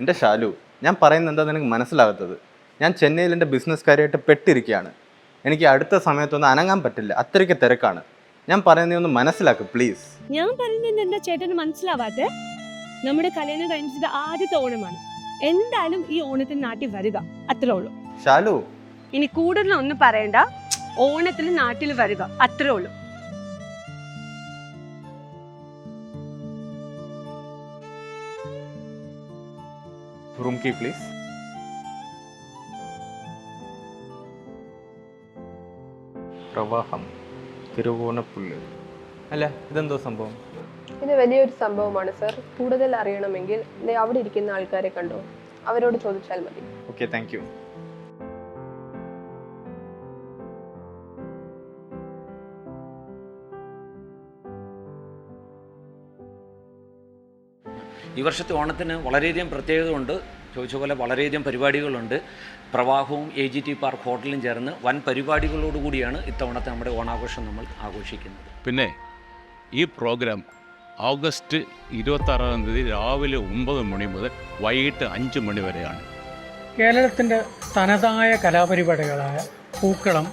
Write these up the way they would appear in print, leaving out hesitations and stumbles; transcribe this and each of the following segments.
എൻ്റെ ഷാലു, ഞാൻ പറയുന്നത് എന്താ നിനക്ക് മനസ്സിലാകാത്തത്? ഞാൻ ചെന്നൈയിൽ എൻ്റെ ബിസിനസ്സുകാരായിട്ട് പെട്ടിരിക്കുകയാണ്. എനിക്ക് അടുത്ത സമയത്തൊന്നും അനങ്ങാൻ പറ്റില്ല, അത്രയ്ക്ക് തിരക്കാണ്. ഞാൻ പറയുന്നത് ഒന്ന് മനസ്സിലാക്കുക പ്ലീസ്. ഞാൻ പറയുന്നത് എന്താ ചേട്ടന് മനസ്സിലാവാത്തെ? നമ്മുടെ കല്യാണം കഴിഞ്ഞത് ആദ്യത്തെ ഓണമാണ്. എന്തായാലും ഈ ഓണത്തിന് നാട്ടിൽ വരിക, അത്രേ ഉള്ളൂ. ഷാലു, ഇനി കൂടുതലൊന്നും പറയണ്ട. ഓണത്തിന് നാട്ടിൽ വരിക, അത്രേ ഉള്ളൂ. Room key please. പ്രവാഹം, തിരുവോണപ്പുല്ല്. അല്ല, ഇതെന്തോ സംഭവം? ഇത് വലിയൊരു സംഭവമാണ് സർ. കൂടുതൽ അറിയണമെങ്കിൽ അവിടെ ഇരിക്കുന്ന ആൾക്കാരെ കണ്ടോ, അവരോട് ചോദിച്ചാൽ മതി. Okay, thank you. ഈ വർഷത്തെ ഓണത്തിന് വളരെയധികം പ്രത്യേകതയുണ്ട്. ചോദിച്ച പോലെ വളരെയധികം പരിപാടികളുണ്ട്. പ്രവാഹവും AGT പാർക്ക് ഹോട്ടലും ചേർന്ന് വൻ പരിപാടികളോടുകൂടിയാണ് ഇത്തവണത്തെ നമ്മുടെ ഓണാഘോഷം നമ്മൾ ആഘോഷിക്കുന്നത്. പിന്നെ ഈ പ്രോഗ്രാം ഓഗസ്റ്റ് 26-ാം തീയതി രാവിലെ 9 മണി മുതൽ വൈകിട്ട് 5 മണി വരെയാണ്. കേരളത്തിൻ്റെ തനതായ കലാപരിപാടികളായ പൂക്കളം,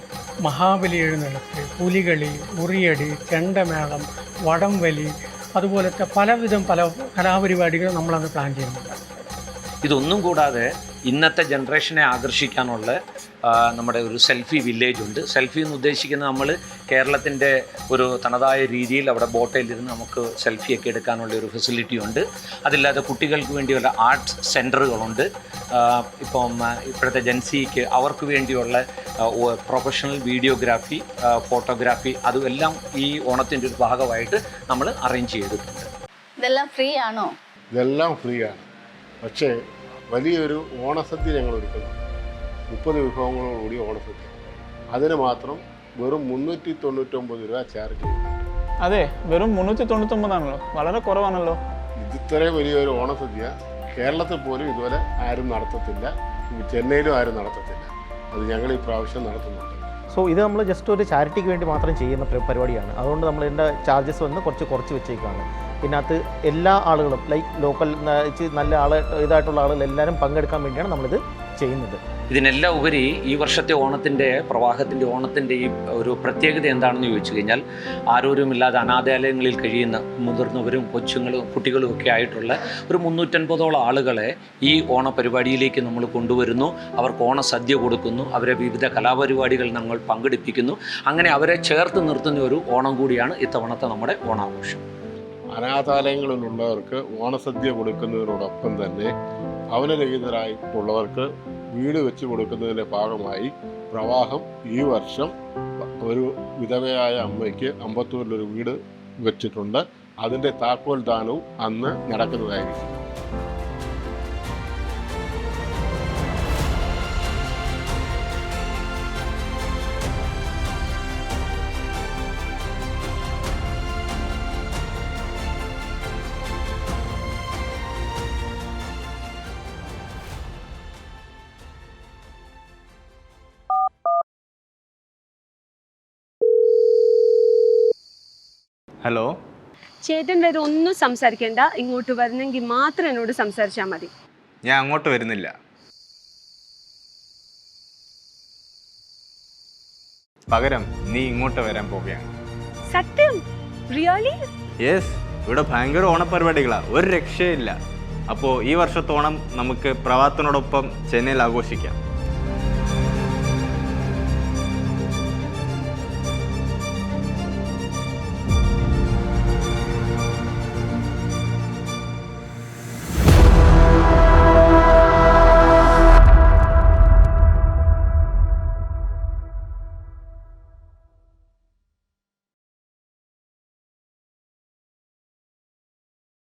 മഹാബലി എഴുന്നള്ളത്ത്, പുലികളി, ഉറിയടി, ചെണ്ടമേളം, വടംവലി, അതുപോലത്തെ പല കലാപരിപാടികൾ നമ്മളന്ന് പ്ലാൻ ചെയ്യുന്നുണ്ട്. ഇതൊന്നും കൂടാതെ ഇന്നത്തെ ജനറേഷനെ ആകർഷിക്കാനുള്ള നമ്മുടെ ഒരു സെൽഫി വില്ലേജ് ഉണ്ട്. സെൽഫി എന്ന് ഉദ്ദേശിക്കുന്നത് നമ്മൾ കേരളത്തിൻ്റെ ഒരു തനതായ രീതിയിൽ അവിടെ ബോട്ടയിലിരുന്ന് നമുക്ക് സെൽഫിയൊക്കെ എടുക്കാനുള്ള ഒരു ഫെസിലിറ്റി ഉണ്ട്. അതില്ലാതെ കുട്ടികൾക്ക് വേണ്ടിയുള്ള ആർട്ട് സെൻറ്ററുകളുണ്ട്. ഇപ്പം ഇപ്പോഴത്തെ ജൻസിക്ക് അവർക്ക് വേണ്ടിയുള്ള പ്രൊഫഷണൽ വീഡിയോഗ്രാഫി, ഫോട്ടോഗ്രാഫി, അതുമെല്ലാം ഈ ഓണത്തിൻ്റെ ഒരു ഭാഗമായിട്ട് നമ്മൾ അറേഞ്ച് ചെയ്തിട്ടുണ്ട്. ഇതെല്ലാം ഫ്രീ ആണോ? ഇതെല്ലാം ഫ്രീ ആണ്. പക്ഷേ വലിയൊരു ഓണസദ്യ ഞങ്ങൾ ഒരുക്കുന്നു. 30 വിഭവങ്ങളോടുകൂടി ഓണസദ്യ. അതിന് മാത്രം വെറും 399 രൂപ ചാർജ് ചെയ്യുന്നുണ്ട്. അതെ, വെറും 399 ആണല്ലോ, വളരെ കുറവാണല്ലോ. ഇത്രയും വലിയൊരു ഓണസദ്യ കേരളത്തിൽ പോലും ഇതുപോലെ ആരും നടത്തത്തില്ല, ചെന്നൈയിലും ആരും നടത്തത്തില്ല. അത് ഞങ്ങൾ ഈ പ്രാവശ്യം നടത്തുന്നുണ്ട്. സോ ഇത് നമ്മൾ ജസ്റ്റ് ഒരു ചാരിറ്റിക്ക് വേണ്ടി മാത്രം ചെയ്യുന്ന പരിപാടിയാണ്. അതുകൊണ്ട് നമ്മൾ ഇതിൻ്റെ ചാർജസ് വന്ന് കുറച്ച് വെച്ചേക്കാണ്. ഇതിനകത്ത് എല്ലാ ആളുകളും ലൈക്ക് ലോക്കൽ നല്ല ഇതായിട്ടുള്ള ആളുകൾ എല്ലാവരും പങ്കെടുക്കാൻ വേണ്ടിയാണ് നമ്മളിത് ചെയ്യുന്നത്. ഇതിനെല്ലാം ഉപരി ഈ വർഷത്തെ ഓണത്തിൻ്റെ പ്രവാഹത്തിൻ്റെ ഓണത്തിൻ്റെ ഈ ഒരു പ്രത്യേകത എന്താണെന്ന് ചോദിച്ചു കഴിഞ്ഞാൽ, ആരോരുമില്ലാതെ അനാഥാലയങ്ങളിൽ കഴിയുന്ന മുതിർന്നവരും കൊച്ചുങ്ങളും കുട്ടികളും ഒക്കെ ആയിട്ടുള്ള ഒരു 350ഓളം ആളുകളെ ഈ ഓണപരിപാടിയിലേക്ക് നമ്മൾ കൊണ്ടുവരുന്നു. അവർക്ക് ഓണസദ്യ കൊടുക്കുന്നു, അവരെ വിവിധ കലാപരിപാടികൾ നമ്മൾ പങ്കെടുപ്പിക്കുന്നു. അങ്ങനെ അവരെ ചേർത്ത് നിർത്തുന്ന ഒരു ഓണം കൂടിയാണ് ഇത്തവണത്തെ നമ്മുടെ ഓണാഘോഷം. അനാഥാലയങ്ങളിലുള്ളവർക്ക് ഓണസദ്യ കൊടുക്കുന്നതിനോടൊപ്പം തന്നെ ഭവനരഹിതരായിട്ടുള്ളവർക്ക് വീട് വെച്ച് കൊടുക്കുന്നതിൻ്റെ ഭാഗമായി പ്രവാഹം ഈ വർഷം ഒരു വിധവയായ അമ്മയ്ക്ക് അമ്പത്തൂരിലൊരു വീട് വെച്ചിട്ടുണ്ട്. അതിൻ്റെ താക്കോൽ ദാനവും അന്ന് നടക്കുന്നതായിരിക്കും. ഹലോ ചേട്ടൻ വേറെ ഒന്നും സംസാരിക്കേണ്ട. ഇങ്ങോട്ട് വരുന്നെങ്കിൽ മാത്രം എന്നോട് സംസാരിച്ചാൽ മതി. ഞാൻ അങ്ങോട്ട് വരുന്നില്ല. പകരം നീ ഇങ്ങോട്ട് വരാൻ പോവുകയാണ്. സത്യം? റിയലി? യെസ്, ഇവിടെ ഭയങ്കര ഓണപരിപാടികളാണ്, ഒരു രക്ഷയില്ല. അപ്പോൾ ഈ വർഷത്തെ ഓണം നമുക്ക് പ്രവാഹത്തിനോടൊപ്പം ചെന്നൈയിൽ ആഘോഷിക്കാം.